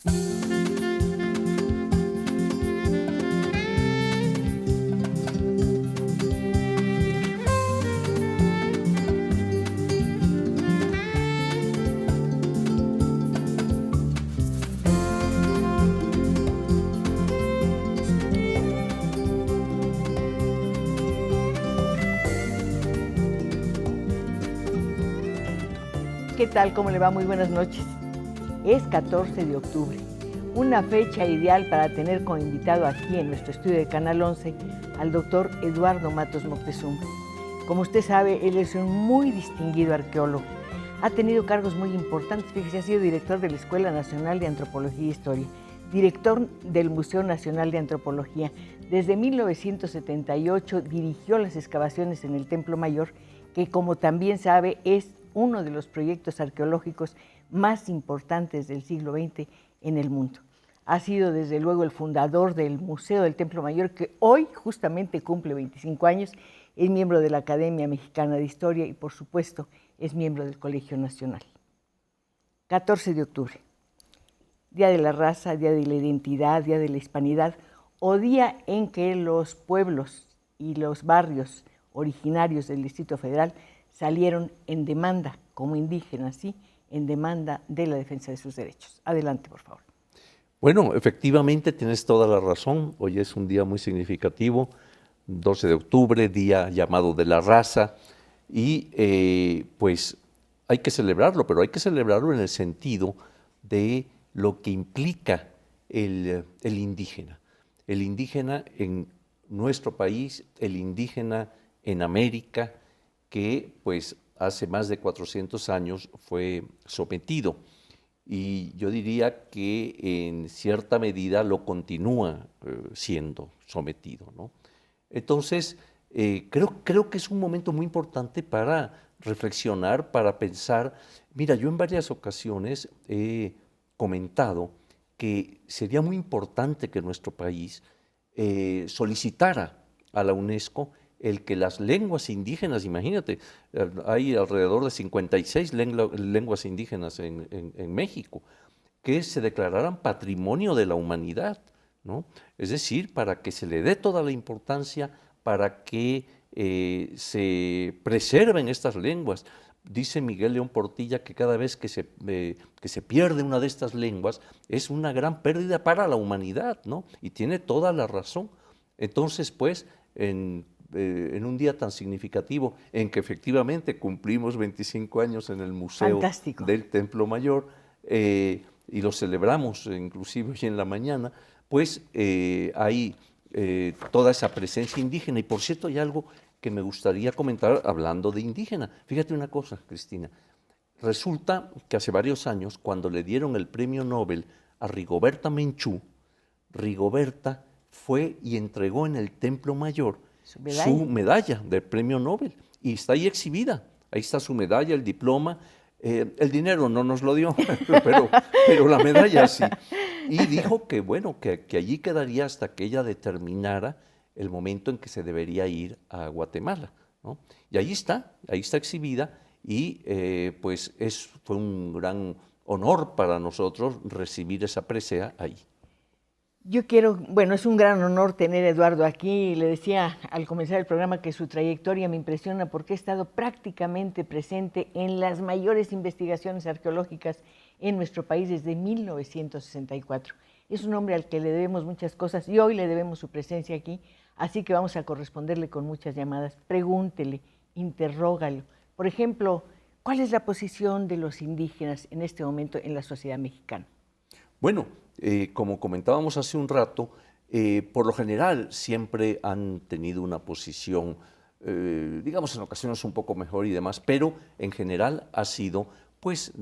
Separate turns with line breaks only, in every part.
¿Qué tal? ¿Cómo le va? Muy buenas noches. Es 14 de octubre, una fecha ideal para tener como invitado aquí en nuestro estudio de Canal 11 al doctor Eduardo Matos Moctezuma. Como usted sabe, él es un muy distinguido arqueólogo. Ha tenido cargos muy importantes. Fíjese, ha sido director de la Escuela Nacional de Antropología e Historia, director del Museo Nacional de Antropología. Desde 1978 dirigió las excavaciones en el Templo Mayor, que como también sabe es uno de los proyectos arqueológicos más importantes del siglo XX en el mundo. Ha sido desde luego el fundador del Museo del Templo Mayor, que hoy justamente cumple 25 años, es miembro de la Academia Mexicana de Historia y por supuesto es miembro del Colegio Nacional. 14 de octubre, Día de la Raza, Día de la Identidad, Día de la Hispanidad, o día en que los pueblos y los barrios originarios del Distrito Federal salieron en demanda, como indígenas, ¿sí?, en demanda de la defensa de sus derechos. Adelante, por favor.
Bueno, efectivamente tienes toda la razón. Hoy es un día muy significativo, 12 de octubre, día llamado de la raza, y pues hay que celebrarlo, pero hay que celebrarlo en el sentido de lo que implica el indígena. El indígena en nuestro país, el indígena en América, que pues hace más de 400 años fue sometido. Y yo diría que en cierta medida lo continúa siendo sometido, ¿no? Entonces, creo que es un momento muy importante para reflexionar, para pensar. Mira, yo en varias ocasiones he comentado que sería muy importante que nuestro país solicitara a la UNESCO el que las lenguas indígenas, imagínate, hay alrededor de 56 lenguas indígenas en México, que se declararan patrimonio de la humanidad, ¿no? Es decir, para que se le dé toda la importancia, para que se preserven estas lenguas. Dice Miguel León Portilla que cada vez que se pierde una de estas lenguas es una gran pérdida para la humanidad, ¿no? Y tiene toda la razón. Entonces, pues, en un día tan significativo en que efectivamente cumplimos 25 años en el Museo
Fantástico.
del Templo Mayor, y lo celebramos inclusive hoy en la mañana, pues hay toda esa presencia indígena. Y por cierto, hay algo que me gustaría comentar hablando de indígena. Fíjate una cosa, Cristina. Resulta que hace varios años, cuando le dieron el premio Nobel a Rigoberta Menchú, Rigoberta fue y entregó en el Templo Mayor su medalla del premio Nobel, y está ahí exhibida. Ahí está su medalla, el diploma. El dinero no nos lo dio, pero la medalla sí. Y dijo que, bueno, que allí quedaría hasta que ella determinara el momento en que se debería ir a Guatemala, ¿no? Y ahí está exhibida, y pues fue un gran honor para nosotros recibir esa presea ahí.
Yo quiero, bueno, es un gran honor tener a Eduardo aquí. Le decía al comenzar el programa que su trayectoria me impresiona porque ha estado prácticamente presente en las mayores investigaciones arqueológicas en nuestro país desde 1964. Es un hombre al que le debemos muchas cosas y hoy le debemos su presencia aquí, así que vamos a corresponderle con muchas llamadas. Pregúntele, interrógalo. Por ejemplo, ¿cuál es la posición de los indígenas en este momento en la sociedad mexicana?
Bueno, como comentábamos hace un rato, por lo general siempre han tenido una posición, digamos en ocasiones un poco mejor y demás, pero en general ha sido pues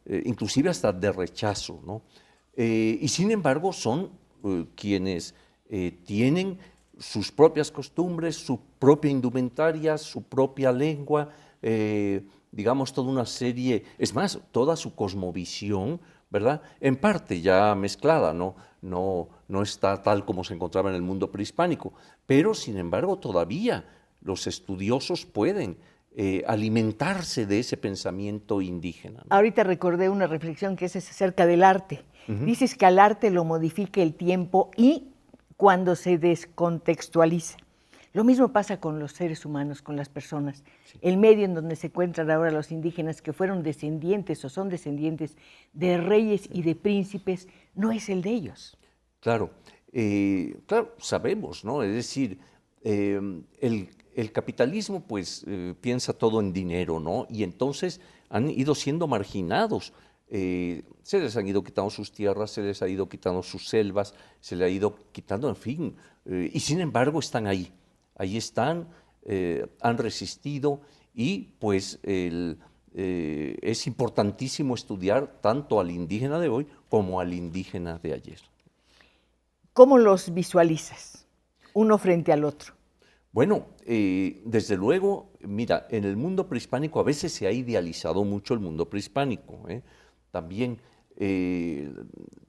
inclusive hasta de rechazo, ¿no? Y sin embargo son quienes tienen sus propias costumbres, su propia indumentaria, su propia lengua, digamos toda una serie, es más, toda su cosmovisión, ¿verdad? En parte ya mezclada, no está tal como se encontraba en el mundo prehispánico, pero sin embargo todavía los estudiosos pueden alimentarse de ese pensamiento indígena, ¿no?
Ahorita recordé una reflexión que es acerca del arte. Dices que al arte lo modifica el tiempo y cuando se descontextualiza. Lo mismo pasa con los seres humanos, con las personas. Sí. El medio en donde se encuentran ahora los indígenas que fueron descendientes o son descendientes de reyes y de príncipes, no es el de ellos.
Claro, claro, sabemos, ¿no? Es decir, el capitalismo pues piensa todo en dinero, ¿no? Y entonces han ido siendo marginados. Se les han ido quitando sus tierras, se les ha ido quitando sus selvas, se les ha ido quitando, en fin, y sin embargo están ahí. Ahí están, han resistido y pues es importantísimo estudiar tanto al indígena de hoy como al indígena de ayer.
¿Cómo los visualizas, uno frente al otro?
Bueno, desde luego, mira, en el mundo prehispánico a veces se ha idealizado mucho el mundo prehispánico. También,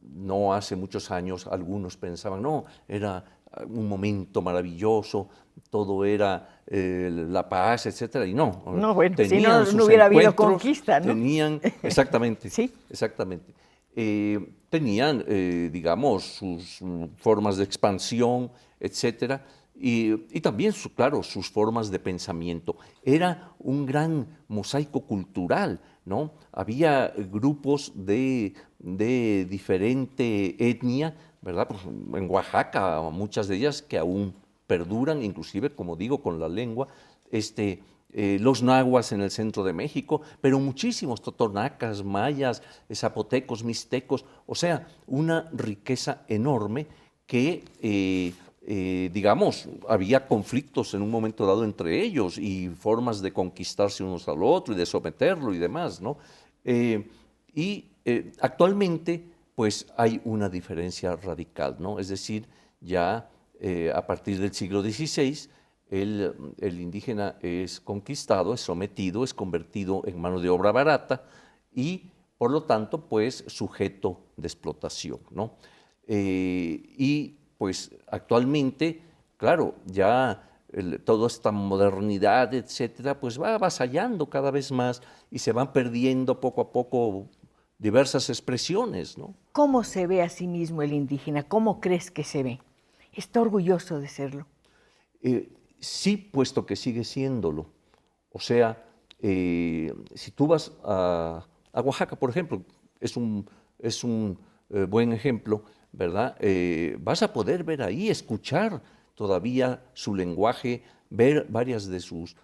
no hace muchos años, algunos pensaban, no, era un momento maravilloso, todo era la paz, etcétera, y no.
No, bueno,
tenían
si no hubiera habido conquista, ¿no?
Tenían, exactamente,
sí.
Exactamente. Tenían, digamos, sus formas de expansión, etcétera, y también, claro, sus formas de pensamiento. Era un gran mosaico cultural, ¿no? Había grupos de diferente etnia, ¿verdad? Pues en Oaxaca, muchas de ellas que aún perduran, inclusive, como digo, con la lengua, los nahuas en el centro de México, pero muchísimos totonacas, mayas, zapotecos, mixtecos, o sea, una riqueza enorme que, digamos, había conflictos en un momento dado entre ellos y formas de conquistarse unos al otro y de someterlo y demás, ¿no? Actualmente, pues hay una diferencia radical, ¿no? Es decir, ya a partir del siglo XVI, el indígena es conquistado, es sometido, es convertido en mano de obra barata y, por lo tanto, pues sujeto de explotación, ¿no? Y pues actualmente, claro, ya toda esta modernidad, etcétera, pues va avasallando cada vez más y se van perdiendo poco a poco diversas expresiones, ¿no?
¿Cómo se ve a sí mismo el indígena? ¿Cómo crees que se ve? ¿Está orgulloso de serlo?
Sí, puesto que sigue siéndolo. O sea, si tú vas a Oaxaca, por ejemplo, es un buen ejemplo, ¿verdad? Vas a poder ver ahí, escuchar todavía su lenguaje, ver varias de sus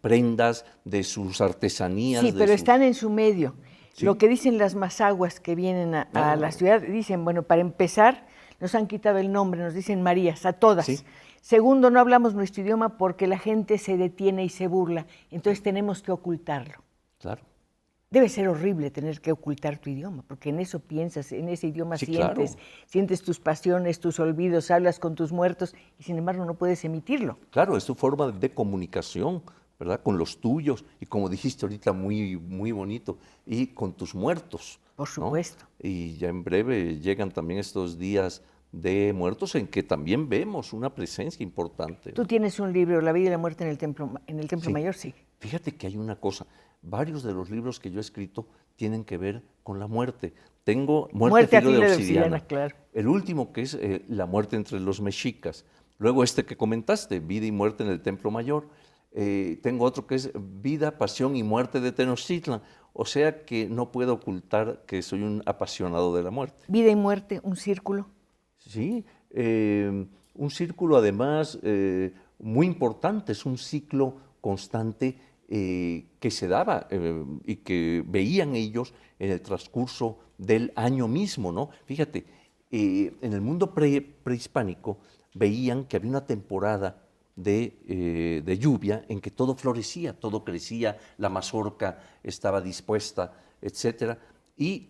prendas, de sus artesanías.
Sí, pero están en su medio. ¿Sí? Lo que dicen las mazaguas que vienen a la ciudad, dicen, bueno, para empezar, nos han quitado el nombre, nos dicen Marías, a todas. Sí. Segundo, no hablamos nuestro idioma porque la gente se detiene y se burla, entonces tenemos que ocultarlo.
Claro.
Debe ser horrible tener que ocultar tu idioma, porque en eso piensas, en ese idioma sí, sientes, claro. Sientes tus pasiones, tus olvidos, hablas con tus muertos y sin embargo no puedes emitirlo.
Claro, es tu forma de comunicación, ¿verdad? Con los tuyos y como dijiste ahorita, muy, muy bonito, y con tus muertos.
Por supuesto.
¿No? Y ya en breve llegan también estos días de muertos en que también vemos una presencia importante.
Tú tienes un libro, La vida y la muerte en el Templo sí. Mayor, sí.
Fíjate que hay una cosa, varios de los libros que yo he escrito tienen que ver con la muerte. Tengo Muerte a filo de obsidiana,
claro.
El último que es La muerte entre los mexicas. Luego que comentaste, Vida y muerte en el Templo Mayor. Tengo otro que es Vida, pasión y muerte de Tenochtitlan. O sea que no puedo ocultar que soy un apasionado de la muerte.
Vida y muerte, un círculo.
Sí, un círculo además muy importante, es un ciclo constante que se daba y que veían ellos en el transcurso del año mismo, ¿no? Fíjate, en el mundo prehispánico veían que había una temporada de lluvia en que todo florecía, todo crecía, la mazorca estaba dispuesta, etcétera, y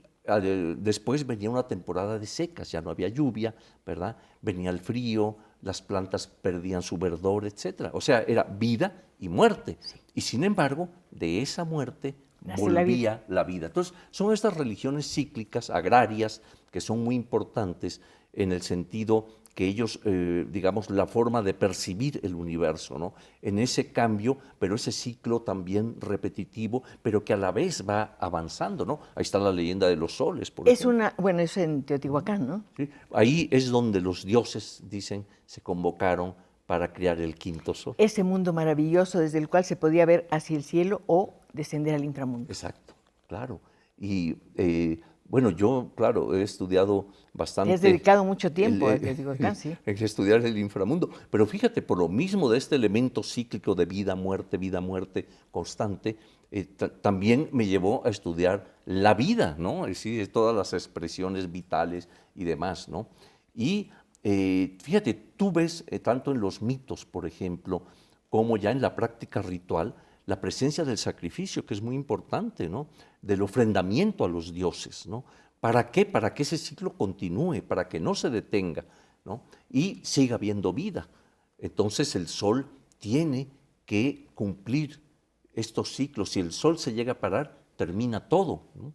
después venía una temporada de secas, ya no había lluvia, ¿verdad? Venía el frío, las plantas perdían su verdor, etcétera. O sea, era vida y muerte. Sí. Y sin embargo, de esa muerte volvía la vida. Entonces, son estas religiones cíclicas, agrarias, que son muy importantes en el sentido que ellos, digamos, la forma de percibir el universo, ¿no? En ese cambio, pero ese ciclo también repetitivo, pero que a la vez va avanzando, ¿no? Ahí está la leyenda de los soles, por ejemplo.
Bueno, es en Teotihuacán, ¿no?
¿Sí? Ahí es donde los dioses, dicen, se convocaron para crear el quinto sol.
Ese mundo maravilloso desde el cual se podía ver hacia el cielo o descender al inframundo.
Exacto, claro. Y bueno, yo, claro, he estudiado bastante.
Te has dedicado mucho tiempo a Teotihuacán, sí.
En estudiar el inframundo. Pero fíjate, por lo mismo de este elemento cíclico de vida, muerte constante, también me llevó a estudiar la vida, ¿no? Es decir, todas las expresiones vitales y demás, ¿no? Y fíjate, tú ves tanto en los mitos, por ejemplo, como ya en la práctica ritual, la presencia del sacrificio, que es muy importante, ¿no? Del ofrendamiento a los dioses, ¿no? ¿Para qué? Para que ese ciclo continúe, para que no se detenga, ¿no? Y siga habiendo vida. Entonces el sol tiene que cumplir estos ciclos. Si el sol se llega a parar, termina todo, ¿no?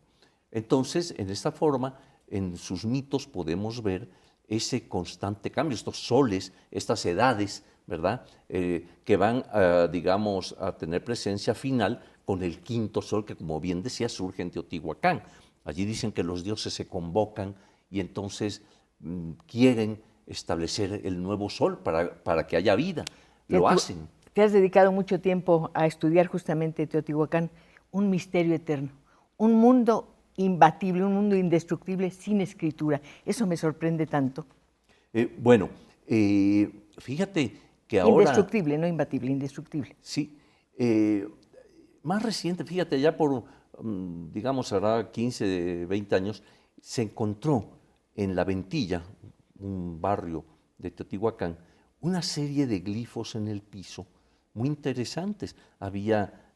Entonces, en esta forma, en sus mitos podemos ver ese constante cambio, estos soles, estas edades, ¿verdad? Que van, digamos, a tener presencia final con el quinto sol que, como bien decía, surge en Teotihuacán. Allí dicen que los dioses se convocan y entonces quieren establecer el nuevo sol para que haya vida. Lo hacen.
Te has dedicado mucho tiempo a estudiar justamente Teotihuacán, un misterio eterno, un mundo imbatible, un mundo indestructible sin escritura. Eso me sorprende tanto.
Bueno, fíjate que ahora...
Indestructible, no imbatible, indestructible.
Sí. Más reciente, fíjate, ya por, digamos, hará 15, 20 años, se encontró en La Ventilla, un barrio de Teotihuacán, una serie de glifos en el piso muy interesantes. Había,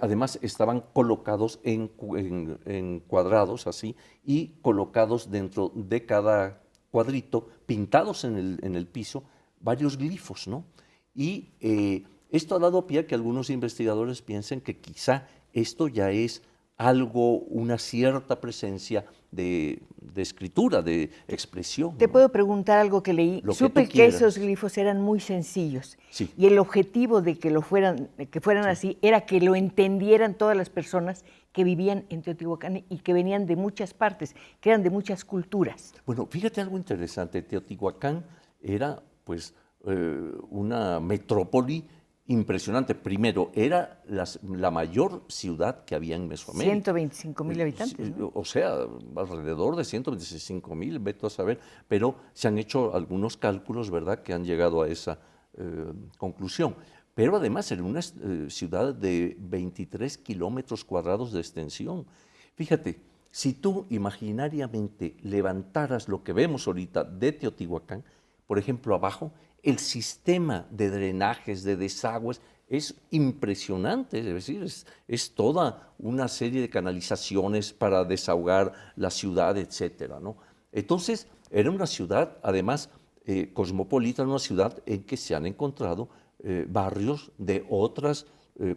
además, estaban colocados en cuadrados así y colocados dentro de cada cuadrito, pintados en el piso, varios glifos, ¿no? Y esto ha dado pie a que algunos investigadores piensen que quizá esto ya es algo, una cierta presencia de escritura, de expresión.
Te
¿no?
puedo preguntar algo que leí. Supe que esos glifos eran muy sencillos.
Sí.
Y el objetivo de que fueran sí. así era que lo entendieran todas las personas que vivían en Teotihuacán y que venían de muchas partes, que eran de muchas culturas.
Bueno, fíjate algo interesante. Teotihuacán era, pues, una metrópoli impresionante. Primero, era la mayor ciudad que había en Mesoamérica.
125,000 habitantes, ¿no?
O sea, alrededor de 125,000, vete a saber, pero se han hecho algunos cálculos, ¿verdad?, que han llegado a esa conclusión. Pero además era una ciudad de 23 kilómetros cuadrados de extensión. Fíjate, si tú imaginariamente levantaras lo que vemos ahorita de Teotihuacán, por ejemplo, abajo, el sistema de drenajes, de desagües, es impresionante, es decir, es toda una serie de canalizaciones para desahogar la ciudad, etcétera, ¿no? Entonces, era una ciudad, además, cosmopolita, una ciudad en que se han encontrado barrios de otras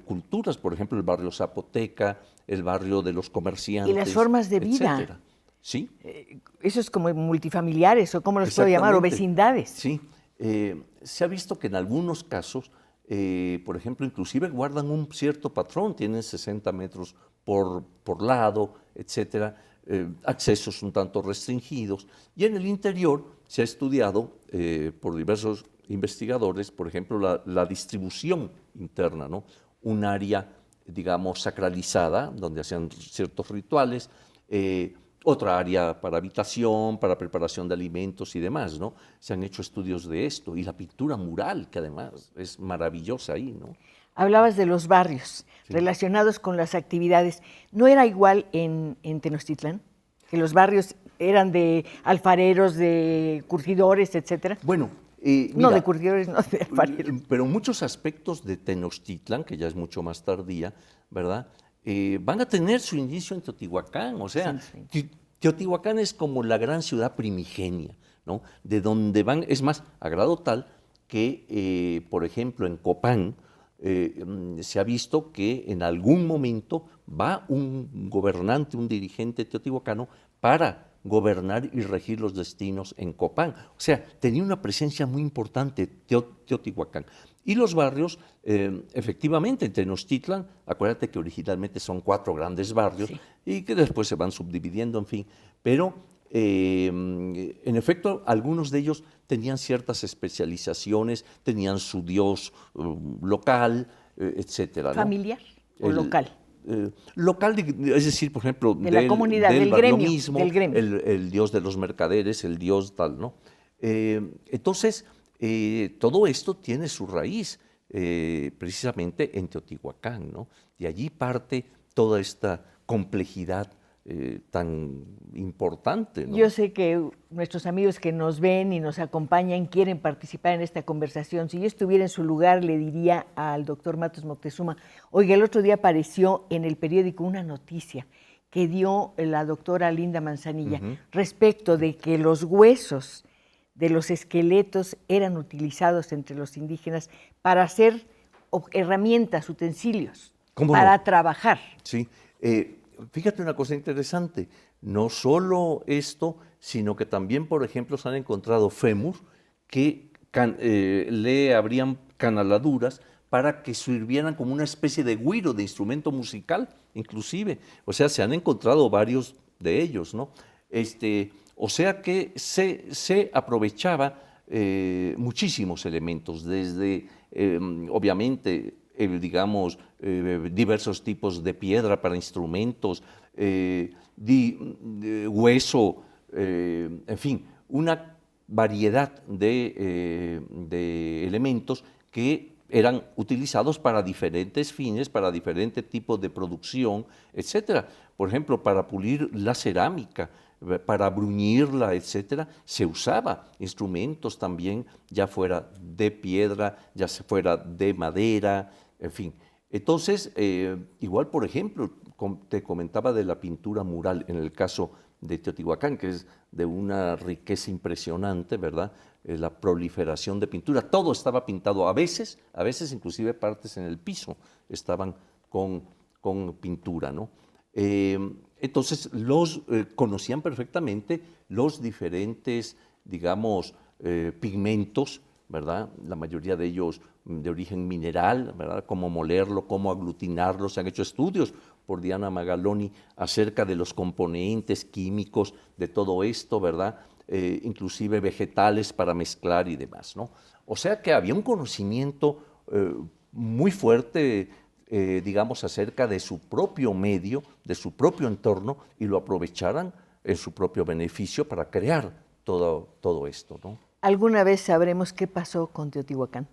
culturas, por ejemplo, el barrio zapoteca, el barrio de los comerciantes,
y las formas de vida.
Etcétera. ¿Sí?
Eso es como multifamiliares, o cómo los puedo llamar, o vecindades.
Sí. Se ha visto que en algunos casos, por ejemplo, inclusive guardan un cierto patrón, tienen 60 metros por lado, etcétera, accesos un tanto restringidos. Y en el interior se ha estudiado por diversos investigadores, por ejemplo, la distribución interna, ¿no? Un área, digamos, sacralizada, donde hacían ciertos rituales, otra área para habitación, para preparación de alimentos y demás, ¿no? Se han hecho estudios de esto. Y la pintura mural, que además es maravillosa ahí, ¿no?
Hablabas de los barrios relacionados con las actividades. ¿No era igual en Tenochtitlán? ¿Que los barrios eran de alfareros, de curtidores, etcétera?
Bueno,
no, de curtidores, no, de alfareros.
Pero muchos aspectos de Tenochtitlán, que ya es mucho más tardía, ¿verdad?, van a tener su inicio en Teotihuacán. O sea, sí. Teotihuacán es como la gran ciudad primigenia, ¿no? De donde van, es más, a grado tal que, por ejemplo, en Copán se ha visto que en algún momento va un gobernante, un dirigente teotihuacano para gobernar y regir los destinos en Copán. O sea, tenía una presencia muy importante Teotihuacán. Y los barrios, efectivamente, en Tenochtitlan, acuérdate que originalmente son 4 grandes barrios, sí, y que después se van subdividiendo, en fin, pero en efecto, algunos de ellos tenían ciertas especializaciones, tenían su dios local, etcétera, ¿no?
¿Familiar o local?
Local, es decir, por ejemplo,
de la comunidad, del gremio,
lo mismo,
del gremio.
El dios de los mercaderes, el dios tal, ¿no? Entonces, todo esto tiene su raíz precisamente en Teotihuacán, ¿no? De allí parte toda esta complejidad tan importante, ¿no?
Yo sé que nuestros amigos que nos ven y nos acompañan quieren participar en esta conversación. Si yo estuviera en su lugar, le diría al doctor Matos Moctezuma, oiga, el otro día apareció en el periódico una noticia que dio la doctora Linda Manzanilla respecto de que los huesos de los esqueletos eran utilizados entre los indígenas para hacer herramientas, utensilios, para trabajar.
Sí, fíjate una cosa interesante, no solo esto, sino que también, por ejemplo, se han encontrado fémur que le abrían canaladuras para que sirvieran como una especie de güiro, de instrumento musical, inclusive. O sea, se han encontrado varios de ellos, ¿no? O sea que se aprovechaba muchísimos elementos, desde, obviamente, digamos, diversos tipos de piedra para instrumentos, hueso, en fin, una variedad de elementos que eran utilizados para diferentes fines, para diferentes tipos de producción, etcétera. Por ejemplo, para pulir la cerámica, para bruñirla, etcétera, se usaba instrumentos también, ya fuera de piedra, ya fuera de madera, en fin. Entonces, igual, por ejemplo, te comentaba de la pintura mural en el caso de Teotihuacán, que es de una riqueza impresionante, ¿verdad? La proliferación de pintura, todo estaba pintado, a veces inclusive partes en el piso estaban con pintura, ¿no? Entonces, conocían perfectamente los diferentes, digamos, pigmentos, ¿verdad? La mayoría de ellos de origen mineral, ¿verdad? Cómo molerlo, cómo aglutinarlo. Se han hecho estudios por Diana Magaloni acerca de los componentes químicos de todo esto, ¿verdad? Inclusive vegetales para mezclar y demás, ¿no? O sea que había un conocimiento muy fuerte, digamos, acerca de su propio medio, de su propio entorno, y lo aprovecharan en su propio beneficio para crear todo esto, ¿no?
¿Alguna vez sabremos qué pasó con Teotihuacán?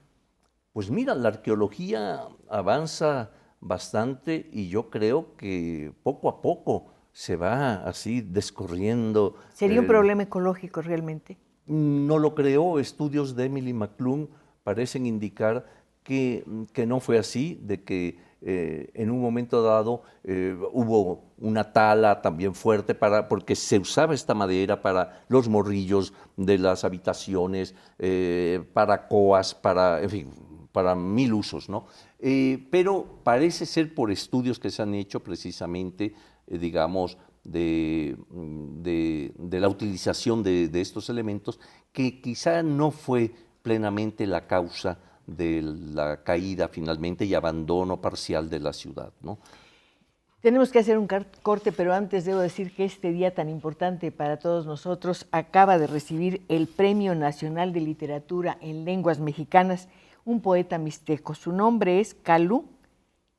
Pues mira, la arqueología avanza bastante y yo creo que poco a poco se va así descorriendo.
¿Sería un problema ecológico realmente?
No lo creo. Estudios de Emily McClung parecen indicar que no fue así, de que en un momento dado hubo una tala también fuerte porque se usaba esta madera para los morrillos de las habitaciones, para coas, en fin, para 1000 usos, ¿no? Pero parece ser por estudios que se han hecho precisamente, digamos, de la utilización de estos elementos, que quizá no fue plenamente la causa de la caída finalmente y abandono parcial de la ciudad, ¿no?
Tenemos que hacer un corte, pero antes debo decir que este día tan importante para todos nosotros acaba de recibir el Premio Nacional de Literatura en Lenguas Mexicanas un poeta mixteco. Su nombre es Calú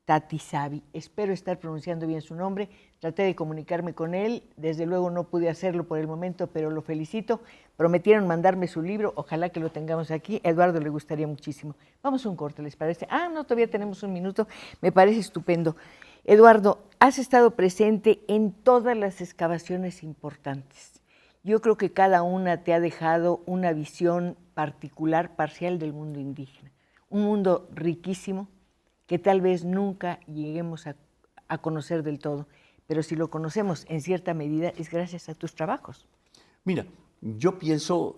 Tatisabi. Espero estar pronunciando bien su nombre. Traté de comunicarme con él, desde luego no pude hacerlo por el momento, pero lo felicito. Prometieron mandarme su libro, ojalá que lo tengamos aquí. A Eduardo le gustaría muchísimo. Vamos a un corte, ¿les parece? No, todavía tenemos un minuto, me parece estupendo. Eduardo, has estado presente en todas las excavaciones importantes. Yo creo que cada una te ha dejado una visión particular, parcial del mundo indígena. Un mundo riquísimo que tal vez nunca lleguemos a conocer del todo, pero si lo conocemos en cierta medida es gracias a tus trabajos.
Mira, Yo pienso,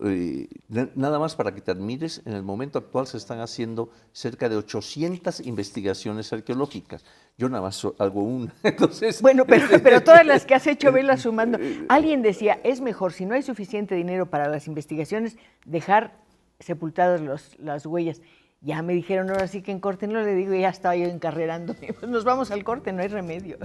nada más para que te admires, en el momento actual se están haciendo cerca de 800 investigaciones arqueológicas. Yo nada más hago una. Entonces,
Bueno, pero todas las que has hecho, velas sumando. Alguien decía, es mejor, si no hay suficiente dinero para las investigaciones, dejar sepultadas las huellas. Ya me dijeron, ahora sí que en corte, no le digo, ya estaba yo encarrerándome. Pues nos vamos al corte, no hay remedio.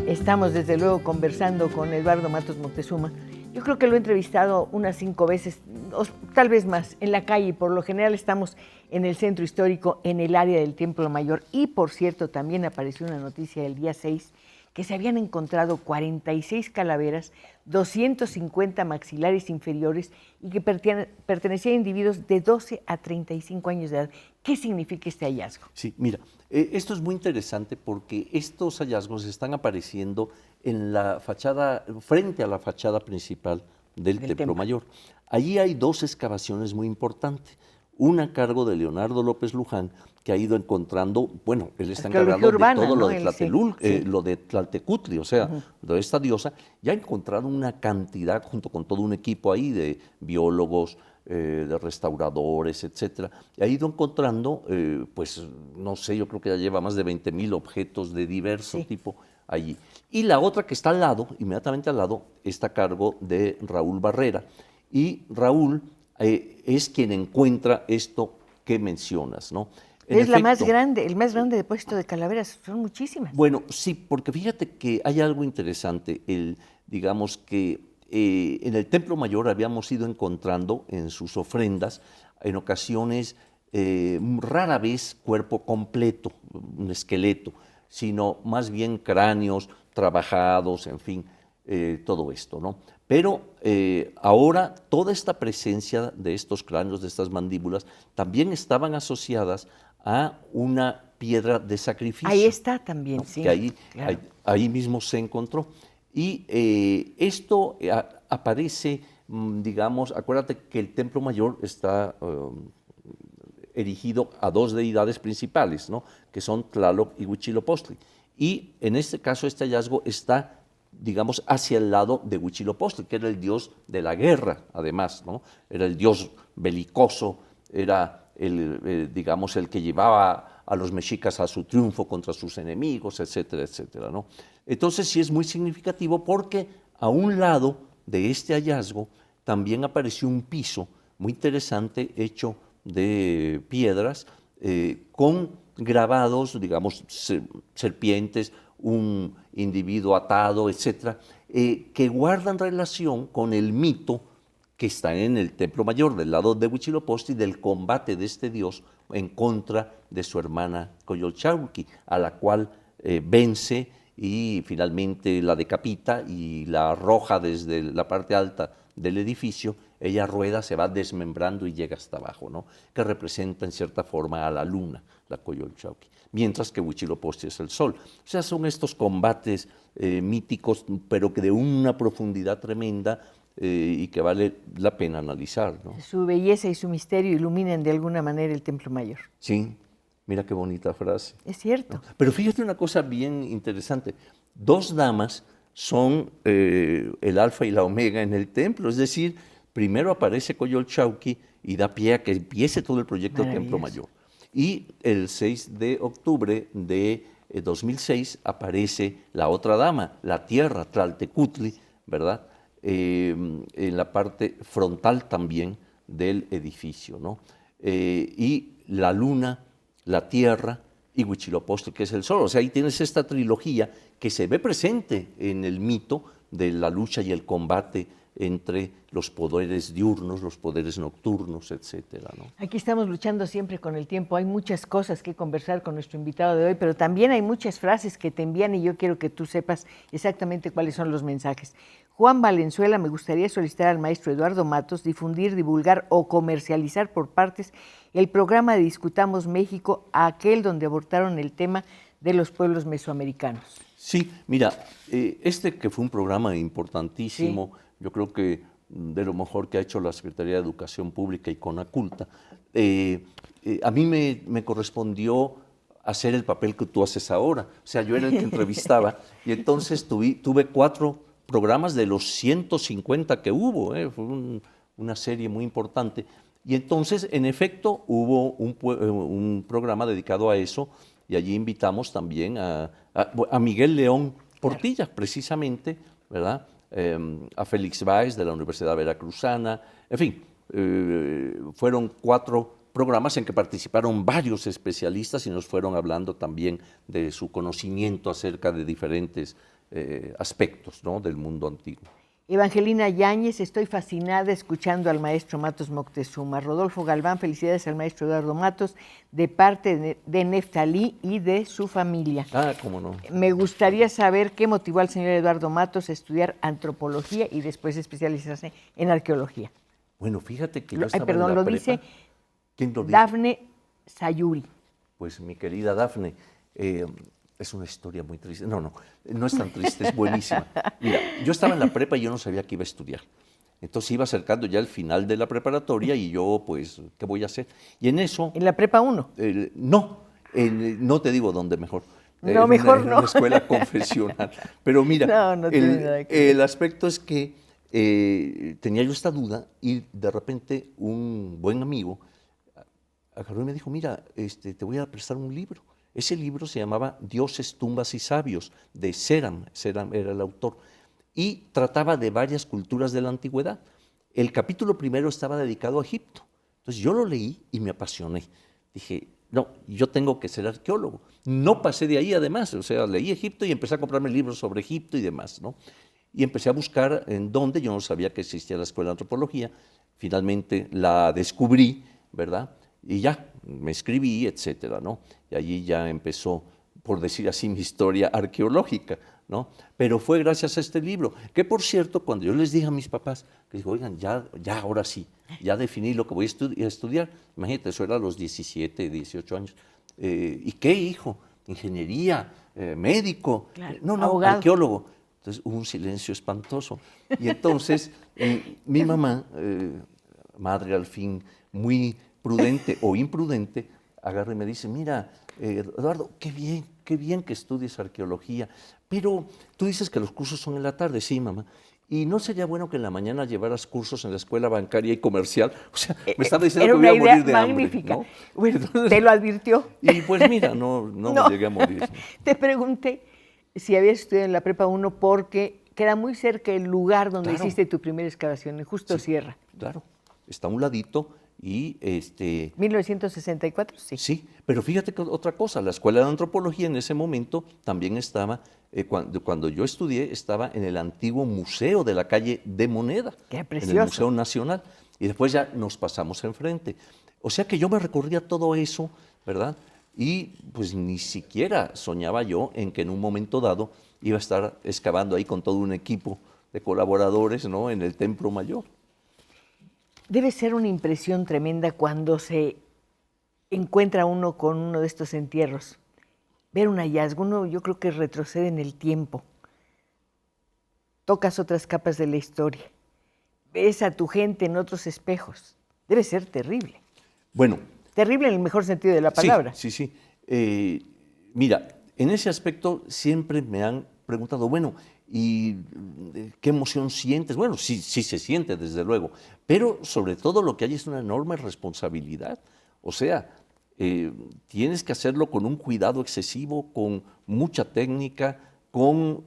Estamos desde luego conversando con Eduardo Matos Moctezuma. Yo creo que lo he entrevistado unas 5 veces, o tal vez más, en la calle. Por lo general estamos en el centro histórico, en el área del Templo Mayor. Y por cierto, también apareció una noticia el día 6 que se habían encontrado 46 calaveras, 250 maxilares inferiores y que pertenecían a individuos de 12 a 35 años de edad. ¿Qué significa este hallazgo?
sí, mira, esto es muy interesante porque estos hallazgos están apareciendo en la fachada, frente a la fachada principal del Templo Mayor. Allí hay 2 excavaciones muy importantes. Una a cargo de Leonardo López Luján, que ha ido encontrando, bueno, él está encargado
urbana,
de todo, ¿no?, lo de
sí.
lo de Tlaltecutli, o sea, de esta diosa, ya ha encontrado una cantidad, junto con todo un equipo ahí de biólogos, de restauradores, etcétera, y ha ido encontrando, pues, no sé, yo creo que ya lleva más de 20,000 objetos de diverso tipo allí. Y la otra que está al lado, inmediatamente al lado, está a cargo de Raúl Barrera, y Raúl es quien encuentra esto que mencionas, ¿no?
Es la más grande, el más grande depósito de calaveras, son muchísimas.
Bueno, sí, porque fíjate que hay algo interesante, digamos que en el Templo Mayor habíamos ido encontrando en sus ofrendas, en ocasiones, rara vez cuerpo completo, un esqueleto, sino más bien cráneos trabajados, en fin, todo esto, ¿no? Pero ahora toda esta presencia de estos cráneos, de estas mandíbulas, también estaban asociadas a una piedra de sacrificio.
Ahí está también,
¿no?
sí.
Que
claro.
ahí mismo se encontró. Y esto aparece, digamos, acuérdate que el Templo Mayor está erigido a 2 deidades principales, ¿no?, que son Tlaloc y Huitzilopochtli. Y en este caso este hallazgo está, digamos, hacia el lado de Huitzilopochtli, que era el dios de la guerra, además, ¿no? Era el dios belicoso, era digamos, el que llevaba a los mexicas a su triunfo contra sus enemigos, etcétera, etcétera, ¿no? Entonces sí es muy significativo porque a un lado de este hallazgo también apareció un piso muy interesante hecho de piedras con grabados, digamos, serpientes, un individuo atado, etcétera, que guardan relación con el mito que está en el Templo Mayor, del lado de Huitzilopochtli, del combate de este dios en contra de su hermana Coyolxauhqui, a la cual vence y finalmente la decapita y la arroja desde la parte alta del edificio. Ella rueda, se va desmembrando y llega hasta abajo, ¿no?, que representa en cierta forma a la luna, la Coyolxauhqui, mientras que Huitzilopochtli es el sol. O sea, son estos combates míticos, pero que de una profundidad tremenda, y que vale la pena analizar, ¿no?
Su belleza y su misterio iluminan de alguna manera el Templo Mayor.
Sí, mira qué bonita frase.
Es cierto.
Pero fíjate una cosa bien interesante. 2 damas son el alfa y la omega en el templo, es decir, primero aparece Coyolxauhqui y da pie a que empiece todo el proyecto del Templo Mayor. Y el 6 de octubre de 2006 aparece la otra dama, la tierra, Tlaltecutli, ¿verdad?, en la parte frontal también del edificio, ¿no? Y la luna, la tierra y Huitzilopochtli, que es el sol. O sea, ahí tienes esta trilogía que se ve presente en el mito de la lucha y el combate entre los poderes diurnos, los poderes nocturnos, etcétera, ¿no?
Aquí estamos luchando siempre con el tiempo. Hay muchas cosas que conversar con nuestro invitado de hoy, pero también hay muchas frases que te envían y yo quiero que tú sepas exactamente cuáles son los mensajes. Juan Valenzuela: me gustaría solicitar al maestro Eduardo Matos difundir, divulgar o comercializar por partes el programa de Discutamos México, aquel donde abordaron el tema de los pueblos mesoamericanos.
Sí, mira, este que fue un programa importantísimo, yo creo que de lo mejor que ha hecho la Secretaría de Educación Pública y Conaculta, a mí me correspondió hacer el papel que tú haces ahora. O sea, yo era el que entrevistaba y entonces tuve 4 programas de los 150 que hubo. Fue una serie muy importante. Y entonces, en efecto, hubo un programa dedicado a eso y allí invitamos también a Miguel León Portilla, precisamente, ¿verdad? A Félix Báez de la Universidad Veracruzana, en fin, fueron 4 programas en que participaron varios especialistas y nos fueron hablando también de su conocimiento acerca de diferentes aspectos, ¿no?, del mundo antiguo.
Evangelina Yáñez, estoy fascinada escuchando al maestro Matos Moctezuma. Rodolfo Galván, felicidades al maestro Eduardo Matos de parte de Neftalí y de su familia.
Ah, cómo no.
Me gustaría saber qué motivó al señor Eduardo Matos a estudiar antropología y después especializarse en arqueología.
Bueno, fíjate que yo estaba
perdón,
en la
lo
prepa.
dice
¿Quién lo dice?
Dafne Sayuri.
Pues mi querida Dafne, es una historia muy triste. No es tan triste, es buenísima. Mira, yo estaba en la prepa y yo no sabía que iba a estudiar. Entonces iba acercando ya el final de la preparatoria y yo, pues, ¿qué voy a hacer? Y en eso...
¿En la prepa 1?
No te digo dónde mejor.
No, mejor no.
En una escuela confesional. Pero mira,
No tiene nada que ver.
el aspecto es que tenía yo esta duda y de repente un buen amigo agarró y me dijo, mira, te voy a prestar un libro. Ese libro se llamaba Dioses, tumbas y sabios, de Ceram era el autor, y trataba de varias culturas de la antigüedad. El capítulo primero estaba dedicado a Egipto. Entonces yo lo leí y me apasioné. Dije, no, yo tengo que ser arqueólogo. No pasé de ahí además, o sea, leí Egipto y empecé a comprarme libros sobre Egipto y demás, ¿no? Y empecé a buscar en dónde, yo no sabía que existía la Escuela de Antropología, finalmente la descubrí, ¿verdad? Y ya, me escribí, etcétera, ¿no? Y allí ya empezó, por decir así, mi historia arqueológica, ¿no? Pero fue gracias a este libro, que por cierto, cuando yo les dije a mis papás, que digo, oigan, ya ahora sí, ya definí lo que voy a estudiar, imagínate, eso era a los 17, 18 años. ¿Y qué, hijo? Ingeniería, médico,
Claro,
no,
abogado.
arqueólogo. Entonces hubo un silencio espantoso. Y entonces mi mamá, madre al fin, muy prudente o imprudente, agarra y me dice, mira, Eduardo, qué bien que estudies arqueología, pero tú dices que los cursos son en la tarde. Sí, mamá. ¿Y no sería bueno que en la mañana llevaras cursos en la escuela bancaria y comercial? O sea, me estaba diciendo que me iba a morir de
magnífica.
hambre, ¿no?
Bueno,
Entonces,
¿te lo advirtió?
y pues mira, no me llegué a morir.
Te pregunté si habías estudiado en la prepa 1 porque queda muy cerca el lugar donde
Claro.
hiciste tu primera excavación, en Justo Sierra.
Claro, está a un ladito y
1964, sí.
sí, pero fíjate que otra cosa, la Escuela de Antropología en ese momento también estaba, cuando yo estudié, estaba en el antiguo museo de la calle de Moneda,
Qué
en el
precioso.
Museo Nacional, y después ya nos pasamos enfrente. O sea que yo me recorría todo eso, ¿verdad? Y pues ni siquiera soñaba yo en que en un momento dado iba a estar excavando ahí con todo un equipo de colaboradores, ¿no?, en el Templo Mayor.
Debe ser una impresión tremenda cuando se encuentra uno con uno de estos entierros. Ver un hallazgo, uno yo creo que retrocede en el tiempo. Tocas otras capas de la historia. Ves a tu gente en otros espejos. Debe ser terrible.
Bueno,
Terrible en el mejor sentido de la palabra.
Sí. Mira, en ese aspecto siempre me han preguntado, bueno, ¿y qué emoción sientes? Bueno, sí se siente, desde luego, pero sobre todo lo que hay es una enorme responsabilidad. O sea, tienes que hacerlo con un cuidado excesivo, con mucha técnica, con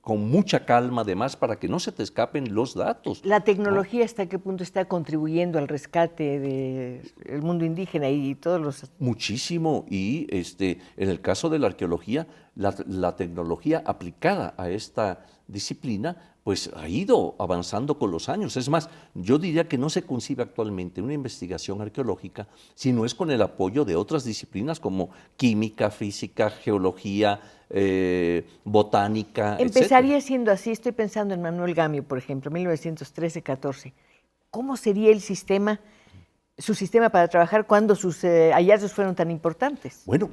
mucha calma, además, para que no se te escapen los datos.
¿La tecnología hasta qué punto está contribuyendo al rescate del mundo indígena y todos los...
Muchísimo, y en el caso de la arqueología, la tecnología aplicada a esta disciplina pues ha ido avanzando con los años. Es más, yo diría que no se concibe actualmente una investigación arqueológica si no es con el apoyo de otras disciplinas como química, física, geología, botánica,
Empezaría
etcétera.
siendo así, estoy pensando en Manuel Gamio, por ejemplo, 1913-14. ¿Cómo sería el sistema, su sistema para trabajar cuando sus hallazgos fueron tan importantes?
Bueno,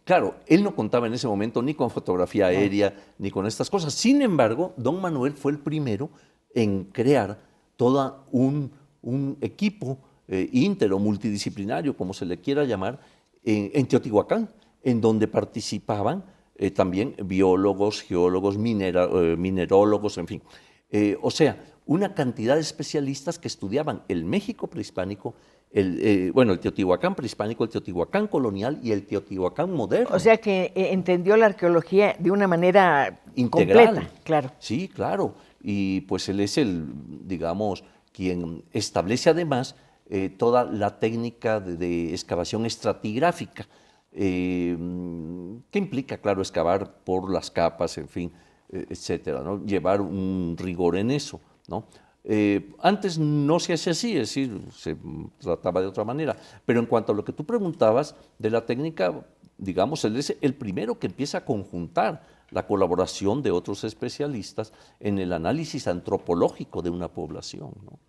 Claro, él no contaba en ese momento ni con fotografía aérea, ni con estas cosas. Sin embargo, don Manuel fue el primero en crear todo un equipo íntero, multidisciplinario, como se le quiera llamar, en Teotihuacán, en donde participaban también biólogos, geólogos, minerólogos, en fin. O sea, una cantidad de especialistas que estudiaban el México prehispánico, el Teotihuacán prehispánico, el Teotihuacán colonial y el Teotihuacán moderno.
O sea que entendió la arqueología de una manera
integral.
Completa, claro.
Sí, claro. Y pues él es digamos, quien establece además toda la técnica de excavación estratigráfica, que implica, claro, excavar por las capas, en fin, etcétera, ¿no? Llevar un rigor en eso, ¿no? Antes no se hacía así, es decir, se trataba de otra manera. Pero en cuanto a lo que tú preguntabas de la técnica, digamos, él es el primero que empieza a conjuntar la colaboración de otros especialistas en el análisis antropológico de una población, ¿no?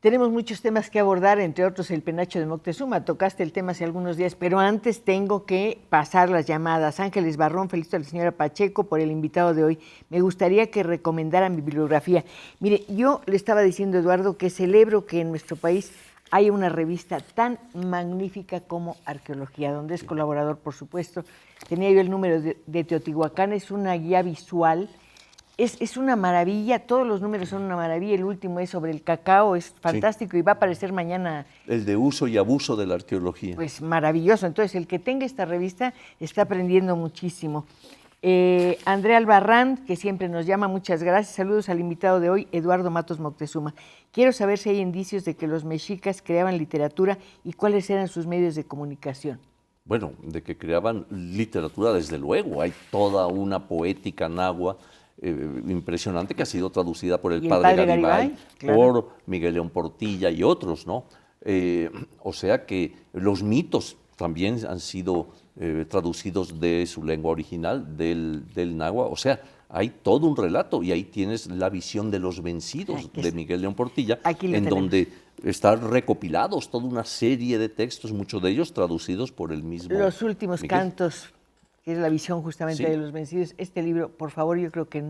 Tenemos muchos temas que abordar, entre otros el penacho de Moctezuma. Tocaste el tema hace algunos días, pero antes tengo que pasar las llamadas. Ángeles Barrón, felicito a la señora Pacheco por el invitado de hoy. Me gustaría que recomendara mi bibliografía. Mire, yo le estaba diciendo, Eduardo, que celebro que en nuestro país haya una revista tan magnífica como Arqueología, donde es colaborador, por supuesto. Tenía yo el número de Teotihuacán, es una guía visual. Es una maravilla, todos los números son una maravilla, el último es sobre el cacao, es fantástico, sí. Y va a aparecer mañana.
El de uso y abuso de la arqueología.
Pues maravilloso, entonces el que tenga esta revista está aprendiendo muchísimo. Andrea Albarrán, que siempre nos llama, muchas gracias, saludos al invitado de hoy, Eduardo Matos Moctezuma. Quiero saber si hay indicios de que los mexicas creaban literatura y cuáles eran sus medios de comunicación.
Bueno, de que creaban literatura, desde luego, hay toda una poética náhuatl, impresionante, que ha sido traducida por el padre Garibay, claro, por Miguel León Portilla y otros, ¿no? O sea que los mitos también han sido traducidos de su lengua original, del náhuatl. O sea, hay todo un relato y ahí tienes la visión de los vencidos de Miguel León Portilla, en donde están recopilados toda una serie de textos, muchos de ellos traducidos por el mismo
Los últimos
Miguel.
Cantos, que es la visión justamente de los vencidos. Este libro, por favor, yo creo que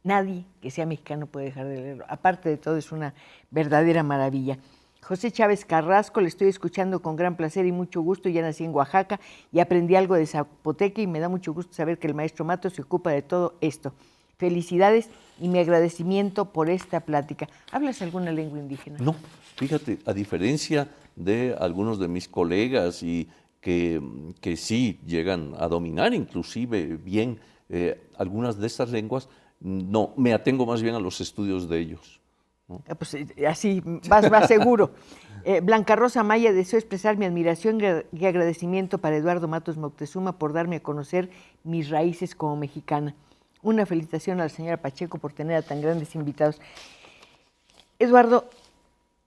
nadie que sea mexicano puede dejar de leerlo. Aparte de todo, es una verdadera maravilla. José Chávez Carrasco, le estoy escuchando con gran placer y mucho gusto. Ya nací en Oaxaca y aprendí algo de zapoteca y me da mucho gusto saber que el maestro Matos se ocupa de todo esto. Felicidades y mi agradecimiento por esta plática. ¿Hablas alguna lengua indígena?
No, fíjate, a diferencia de algunos de mis colegas y que sí llegan a dominar inclusive bien algunas de estas lenguas, no, me atengo más bien a los estudios de ellos, ¿no?
Pues así vas seguro. Blanca Rosa Maya, deseo expresar mi admiración y agradecimiento para Eduardo Matos Moctezuma por darme a conocer mis raíces como mexicana. Una felicitación a la señora Pacheco por tener a tan grandes invitados. Eduardo,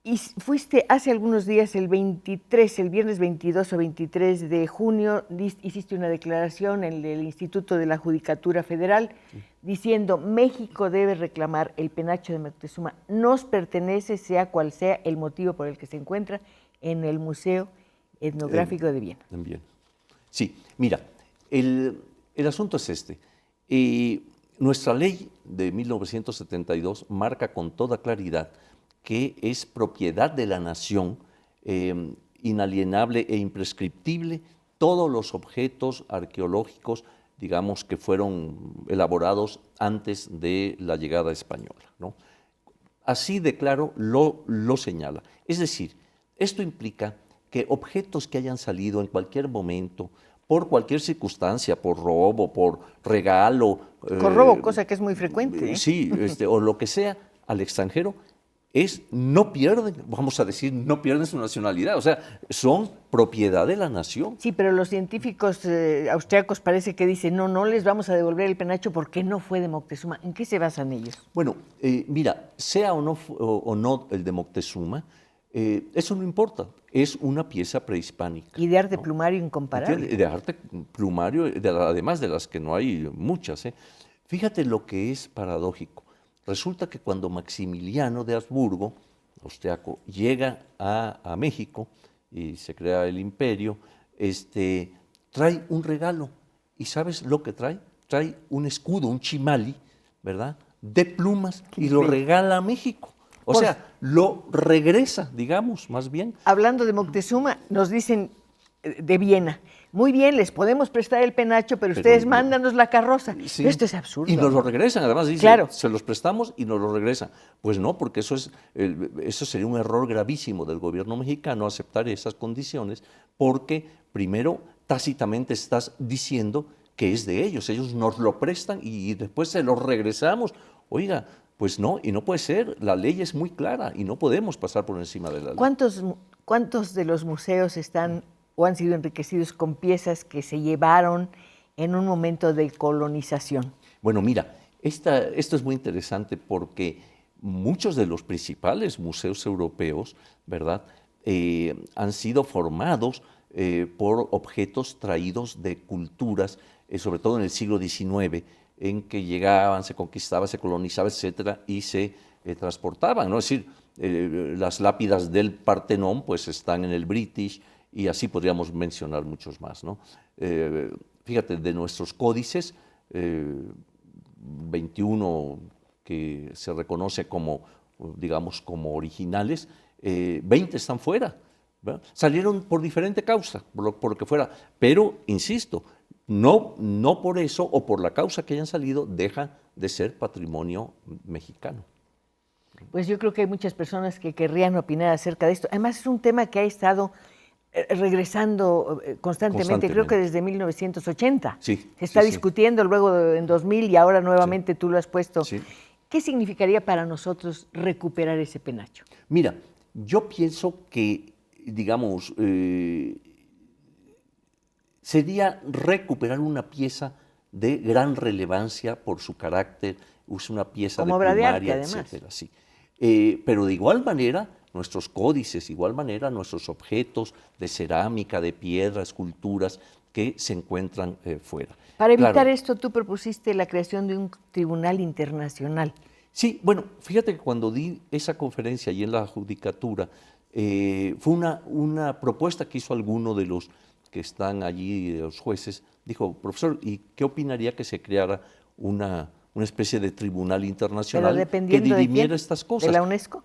y fuiste hace algunos días, el viernes 22 o 23 de junio, hiciste una declaración en el Instituto de la Judicatura Federal diciendo México debe reclamar el penacho de Moctezuma, nos pertenece, sea cual sea el motivo por el que se encuentra en el Museo Etnográfico de Viena.
Bien. Sí, mira, el asunto es este. Nuestra ley de 1972 marca con toda claridad que es propiedad de la nación, inalienable e imprescriptible, todos los objetos arqueológicos, digamos, que fueron elaborados antes de la llegada española, ¿no? Así de claro lo señala. Es decir, esto implica que objetos que hayan salido en cualquier momento, por cualquier circunstancia, por robo, por regalo.
Con robo, cosa que es muy frecuente.
Sí, o lo que sea, al extranjero, no pierden, vamos a decir, no pierden su nacionalidad, o sea, son propiedad de la nación.
Sí, pero los científicos austriacos parece que dicen, no les vamos a devolver el penacho porque no fue de Moctezuma. ¿En qué se basan ellos?
Bueno, mira, sea o no el de Moctezuma, eso no importa, es una pieza prehispánica.
Y de arte plumario incomparable.
De arte plumario, además de las que no hay muchas. Fíjate lo que es paradójico. Resulta que cuando Maximiliano de Habsburgo, austriaco, llega a México y se crea el imperio, trae un regalo. ¿Y sabes lo que trae? Trae un escudo, un chimali, ¿verdad?, de plumas, y lo regala a México. O sea, lo regresa, digamos, más bien.
Hablando de Moctezuma, nos dicen de Viena, muy bien, les podemos prestar el penacho, pero ustedes mándanos la carroza.
Sí.
Pero esto es absurdo.
Y nos lo regresan, además dicen,
claro,
se los prestamos y nos lo regresan. Pues no, porque eso sería un error gravísimo del gobierno mexicano, aceptar esas condiciones, porque primero tácitamente estás diciendo que es de ellos nos lo prestan y después se lo regresamos. Oiga, pues no, y no puede ser, la ley es muy clara y no podemos pasar por encima de la ley.
¿Cuántos de los museos están o han sido enriquecidos con piezas que se llevaron en un momento de colonización?
Bueno, mira, esto es muy interesante porque muchos de los principales museos europeos, ¿verdad?, han sido formados por objetos traídos de culturas, sobre todo en el siglo XIX, en que llegaban, se conquistaba, se colonizaba, etcétera, y se transportaban, ¿no? Es decir, las lápidas del Partenón pues están en el British, y así podríamos mencionar muchos más, ¿no? Fíjate, de nuestros códices, 21 que se reconoce como, digamos, como originales, 20 están fuera, ¿verdad? Salieron por diferente causa, por lo que fuera, pero, insisto, no por eso o por la causa que hayan salido deja de ser patrimonio mexicano.
Pues yo creo que hay muchas personas que querrían opinar acerca de esto. Además es un tema que ha estado regresando constantemente, creo que desde 1980.
Sí,
se está discutiendo, luego en 2000 y ahora nuevamente tú lo has puesto.
Sí.
¿Qué significaría para nosotros recuperar ese penacho?
Mira, yo pienso que, digamos, sería recuperar una pieza de gran relevancia por su carácter, es una pieza
como
de
obra
primaria,
de arte,
etcétera, sí. Pero de igual manera, nuestros códices, de igual manera, nuestros objetos de cerámica, de piedra, esculturas que se encuentran fuera.
Para evitar esto, tú propusiste la creación de un tribunal internacional.
Sí, bueno, fíjate que cuando di esa conferencia allí en la Judicatura, fue una propuesta que hizo alguno de los que están allí, los jueces, dijo, profesor, ¿y qué opinaría que se creara una especie de tribunal internacional que dirimiera estas cosas?
¿De la UNESCO?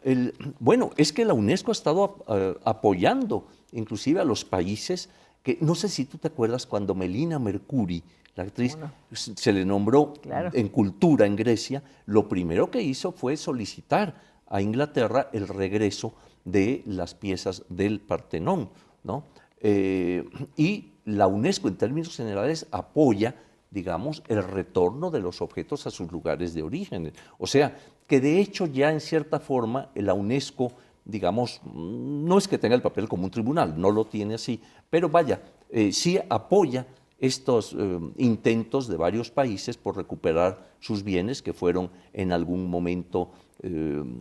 Bueno, es que la UNESCO ha estado apoyando inclusive a los países que, no sé si tú te acuerdas cuando Melina Mercouri, la actriz, se le nombró en cultura en Grecia, lo primero que hizo fue solicitar a Inglaterra el regreso de las piezas del Partenón, ¿no? Y la UNESCO en términos generales apoya, digamos, el retorno de los objetos a sus lugares de origen. O sea, que de hecho ya en cierta forma la UNESCO, digamos, no es que tenga el papel como un tribunal, no lo tiene así, pero vaya, sí apoya estos intentos de varios países por recuperar sus bienes que fueron en algún momento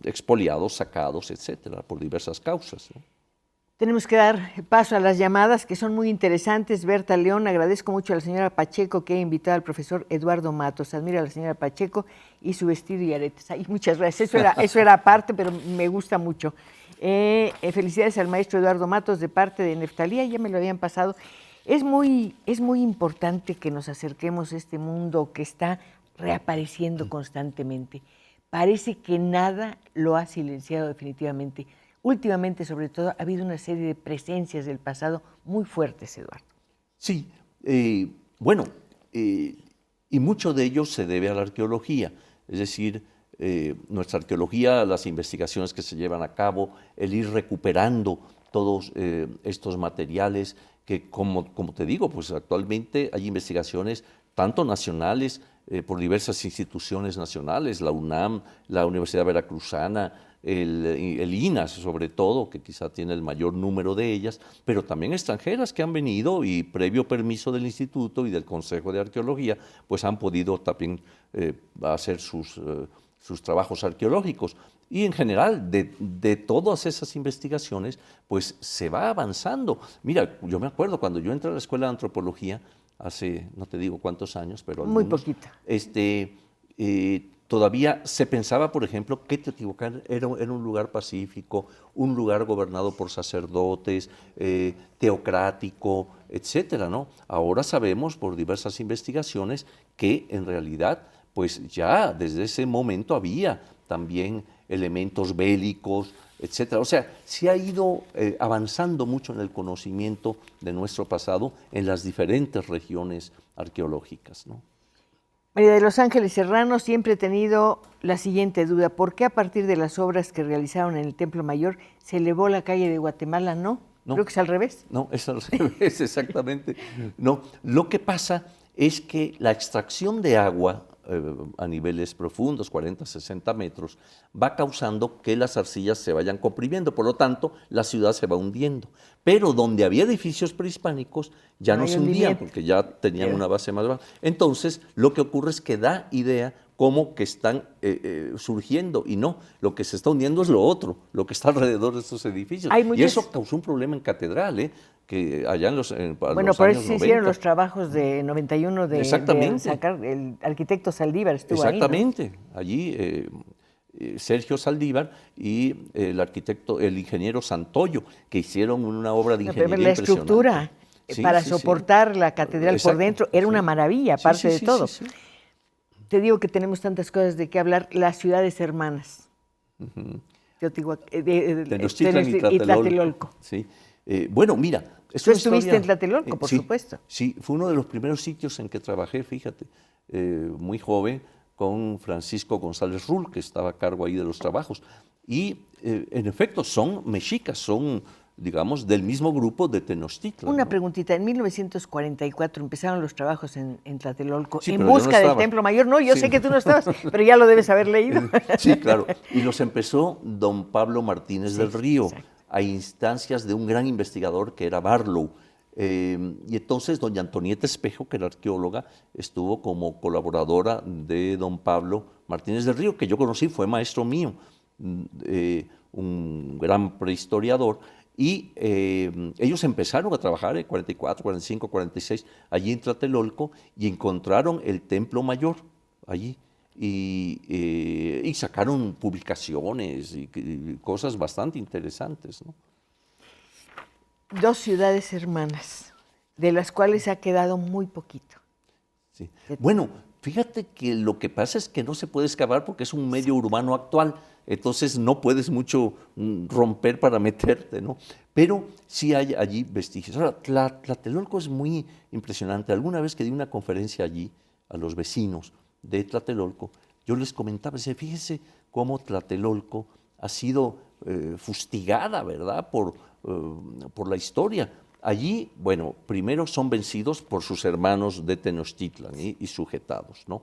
expoliados, sacados, etcétera, por diversas causas, ¿no?
Tenemos que dar paso a las llamadas, que son muy interesantes. Berta León, agradezco mucho a la señora Pacheco que ha invitado al profesor Eduardo Matos. Admira a la señora Pacheco y su vestido y aretes. Ay, muchas gracias, eso era aparte, pero me gusta mucho. Felicidades al maestro Eduardo Matos de parte de Neftalía, ya me lo habían pasado. Es muy importante que nos acerquemos a este mundo que está reapareciendo constantemente. Parece que nada lo ha silenciado definitivamente. Últimamente, sobre todo, ha habido una serie de presencias del pasado muy fuertes, Eduardo.
Sí, bueno, y mucho de ello se debe a la arqueología, es decir, nuestra arqueología, las investigaciones que se llevan a cabo, el ir recuperando todos estos materiales que, como te digo, pues actualmente hay investigaciones tanto nacionales por diversas instituciones nacionales, la UNAM, la Universidad Veracruzana, el INAS sobre todo, que quizá tiene el mayor número de ellas, pero también extranjeras que han venido y previo permiso del Instituto y del Consejo de Arqueología, pues han podido también hacer sus trabajos arqueológicos. Y en general, de todas esas investigaciones, pues se va avanzando. Mira, yo me acuerdo cuando yo entré a la Escuela de Antropología, hace no te digo cuántos años, pero
muy
algunos,
poquito.
todavía se pensaba, por ejemplo, que Teotihuacán era un lugar pacífico, un lugar gobernado por sacerdotes, teocrático, etcétera, ¿no? Ahora sabemos por diversas investigaciones que en realidad, pues ya desde ese momento había también elementos bélicos, etcétera. O sea, se ha ido avanzando mucho en el conocimiento de nuestro pasado en las diferentes regiones arqueológicas, ¿no?
María de los Ángeles Serrano, siempre he tenido la siguiente duda. ¿Por qué a partir de las obras que realizaron en el Templo Mayor se elevó la calle de Guatemala? No, creo que es al revés.
No, es al revés, exactamente. No, lo que pasa es que la extracción de agua a niveles profundos, 40, 60 metros, va causando que las arcillas se vayan comprimiendo, por lo tanto, la ciudad se va hundiendo. Pero donde había edificios prehispánicos ya no se hundían, porque ya tenían una base más baja. Entonces, lo que ocurre es que da idea como que están surgiendo, y no, lo que se está hundiendo es lo otro, lo que está alrededor de estos edificios. Y eso causó un problema en Catedral, que allá en los
Bueno,
los
por
años
eso se
90.
hicieron los trabajos de 91 de sacar, el arquitecto Saldívar estuvo ahí,
Exactamente, allí Sergio Saldívar y el ingeniero Santoyo, que hicieron una obra de ingeniería
la estructura
sí,
para soportar la catedral por dentro era una maravilla, aparte de todo. Te digo que tenemos tantas cosas de qué hablar, las ciudades hermanas.
Tenochtitlan y Tlatelolco. Sí. Bueno, mira.
Tú estuviste en Tlatelolco, por supuesto.
Sí, fue uno de los primeros sitios en que trabajé, fíjate, muy joven, con Francisco González Rull, que estaba a cargo ahí de los trabajos. Y, en efecto, son mexicas, son, digamos, del mismo grupo de Tenochtitlan.
Una preguntita, en 1944 empezaron los trabajos en Tlatelolco, en busca del Templo Mayor. No, yo sé que tú no estabas, pero ya lo debes haber leído.
Sí, claro. Y los empezó don Pablo Martínez del Río, exacto, a instancias de un gran investigador que era Barlow. Y entonces doña Antonieta Espejo, que era arqueóloga, estuvo como colaboradora de don Pablo Martínez del Río, que yo conocí, fue maestro mío, un gran prehistoriador. Y ellos empezaron a trabajar en 44, 45, 46, allí en Tlatelolco, y encontraron el Templo Mayor allí. Y sacaron publicaciones y cosas bastante interesantes, ¿no?
Dos ciudades hermanas, de las cuales ha quedado muy poquito.
Sí. Bueno, fíjate que lo que pasa es que no se puede excavar porque es un medio urbano actual, entonces no puedes mucho romper para meterte, ¿no? Pero sí hay allí vestigios. Ahora, Tlatelolco es muy impresionante. Alguna vez que di una conferencia allí a los vecinos de Tlatelolco, yo les comentaba, fíjese cómo Tlatelolco ha sido fustigada, ¿verdad?, por la historia. Allí, bueno, primero son vencidos por sus hermanos de Tenochtitlan y sujetados, ¿no?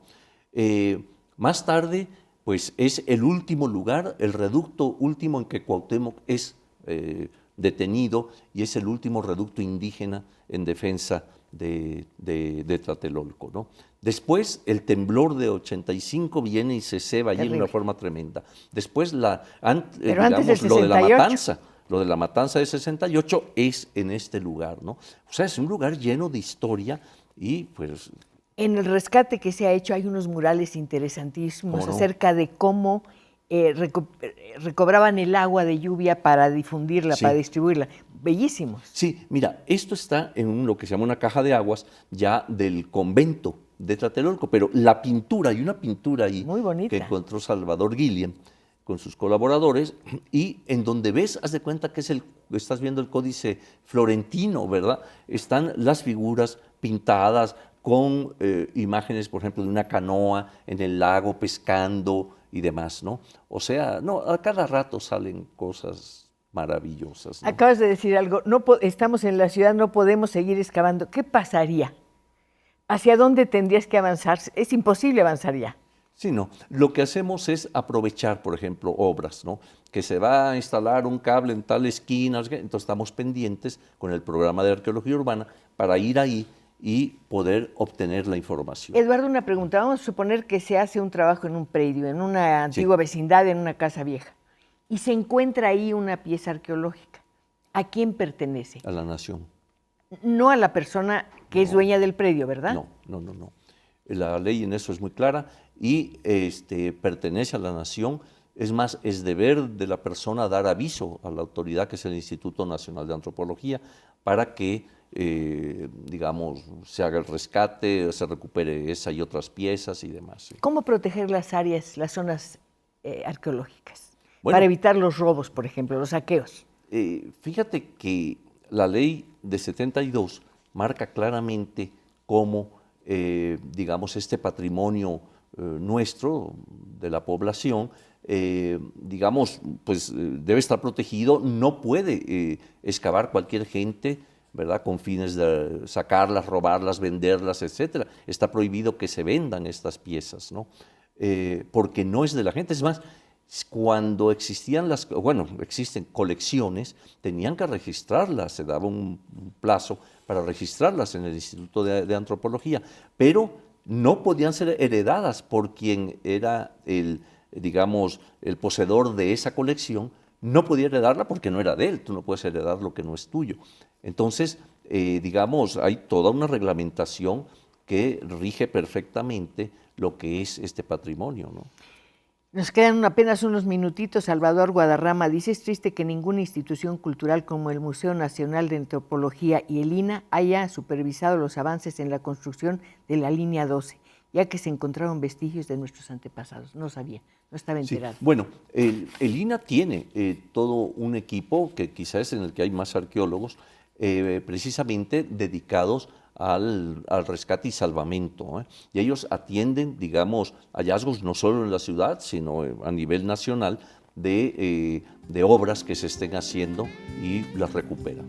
Más tarde, pues es el último lugar, el reducto último en que Cuauhtémoc es detenido, y es el último reducto indígena en defensa de Tlatelolco, ¿no? Después el temblor de 85 viene y se ceba allí de una forma tremenda. Después digamos, lo de la matanza de 68 es en este lugar, ¿no? O sea, es un lugar lleno de historia y pues...
En el rescate que se ha hecho hay unos murales interesantísimos acerca de cómo recobraban el agua de lluvia para difundirla, para distribuirla. Bellísimos.
Sí, mira, esto está en lo que se llama una caja de aguas ya del convento de Tlatelolco, pero la pintura, hay una pintura ahí
muy bonita
que encontró Salvador Guillén con sus colaboradores, y en donde ves, haz de cuenta que estás viendo el códice florentino, ¿verdad? Están las figuras pintadas con imágenes, por ejemplo, de una canoa en el lago pescando y demás, ¿no? O sea, no, a cada rato salen cosas maravillosas, ¿no?
Acabas de decir algo, estamos en la ciudad, no podemos seguir excavando. ¿Qué pasaría? ¿Hacia dónde tendrías que avanzar? Es imposible avanzar ya.
Sí, no. Lo que hacemos es aprovechar, por ejemplo, obras, ¿no? Que se va a instalar un cable en tal esquina, entonces estamos pendientes con el programa de arqueología urbana para ir ahí y poder obtener la información.
Eduardo, una pregunta. Vamos a suponer que se hace un trabajo en un predio, en una antigua vecindad, en una casa vieja, y se encuentra ahí una pieza arqueológica. ¿A quién pertenece?
A la nación.
No a la persona que es dueña del predio, ¿verdad?
No. La ley en eso es muy clara y pertenece a la nación. Es más, es deber de la persona dar aviso a la autoridad, que es el Instituto Nacional de Antropología, para que, digamos, se haga el rescate, se recupere esa y otras piezas y demás. ¿Sí?
¿Cómo proteger las áreas, las zonas arqueológicas?
Bueno,
para evitar los robos, por ejemplo, los saqueos.
Fíjate que la ley de 72 marca claramente cómo, digamos, este patrimonio nuestro, de la población, digamos, pues debe estar protegido, no puede excavar cualquier gente, ¿verdad?, con fines de sacarlas, robarlas, venderlas, etcétera. Está prohibido que se vendan estas piezas, ¿no? Porque no es de la gente. Es más, cuando existían existen colecciones, tenían que registrarlas, se daba un plazo para registrarlas en el Instituto de Antropología, pero no podían ser heredadas por quien era digamos, el poseedor de esa colección. No podía heredarla porque no era de él, tú no puedes heredar lo que no es tuyo. Entonces, digamos, hay toda una reglamentación que rige perfectamente lo que es este patrimonio, ¿no?
Nos quedan apenas unos minutitos. Salvador Guadarrama dice: es triste que ninguna institución cultural como el Museo Nacional de Antropología y el INAH haya supervisado los avances en la construcción de la línea 12, ya que se encontraron vestigios de nuestros antepasados. No sabía, no estaba enterado.
Sí. Bueno, el INAH tiene todo un equipo, que quizás es en el que hay más arqueólogos, precisamente dedicados al rescate y salvamento, ¿eh? Y ellos atienden, digamos, hallazgos no solo en la ciudad, sino a nivel nacional de obras que se estén haciendo y las recuperan.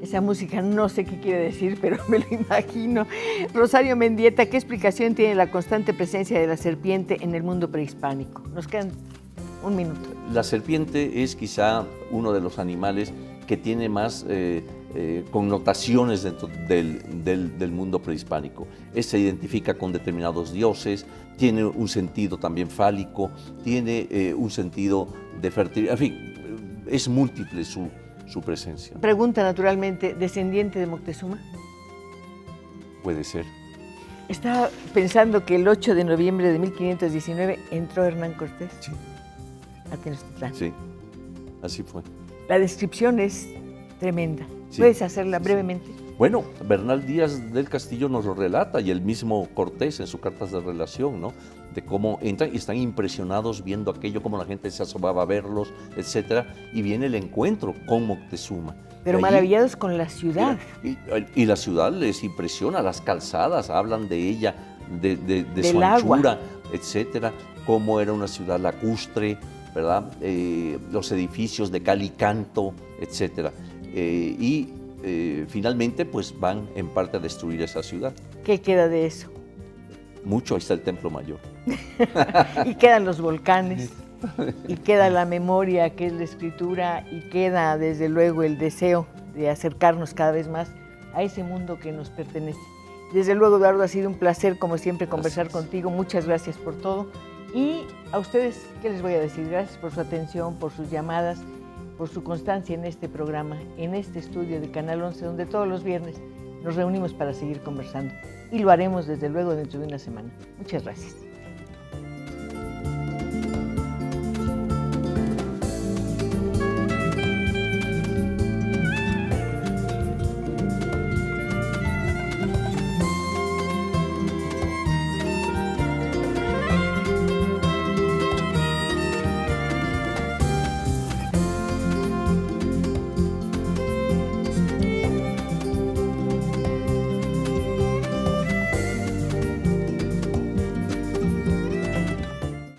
Esa música no sé qué quiere decir, pero me lo imagino. Rosario Mendieta, ¿qué explicación tiene la constante presencia de la serpiente en el mundo prehispánico? Nos quedan un minuto.
La serpiente es quizá uno de los animales que tiene más connotaciones dentro del mundo prehispánico. Se identifica con determinados dioses, tiene un sentido también fálico, tiene un sentido de fertilidad, en fin, es múltiple su presencia.
Pregunta naturalmente, ¿descendiente de Moctezuma?
Puede ser.
Estaba pensando que el 8 de noviembre de 1519 entró Hernán Cortés.
Sí.
A Tenochtitlán.
Sí, así fue.
La descripción es tremenda.
Sí.
¿Puedes hacerla brevemente?
Bueno, Bernal Díaz del Castillo nos lo relata, y el mismo Cortés en sus cartas de relación, ¿no?, de cómo entran y están impresionados viendo aquello, cómo la gente se asomaba a verlos, etcétera, y viene el encuentro con Moctezuma.
Pero maravillados con la ciudad.
Y la ciudad les impresiona, las calzadas, hablan de ella, de su
agua,
anchura, etcétera, cómo era una ciudad lacustre, ¿verdad? Los edificios de cal y canto, etcétera. Finalmente, pues van en parte a destruir esa ciudad.
¿Qué queda de eso?
Mucho, ahí está el Templo Mayor.
Y quedan los volcanes, y queda la memoria, que es la escritura, y queda desde luego el deseo de acercarnos cada vez más a ese mundo que nos pertenece. Desde luego, Eduardo, ha sido un placer, como siempre, conversar contigo. Muchas gracias por todo. Y a ustedes, ¿qué les voy a decir? Gracias por su atención, por sus llamadas, por su constancia en este programa, en este estudio de Canal 11, donde todos los viernes nos reunimos para seguir conversando. Y lo haremos, desde luego, dentro de una semana. Muchas gracias.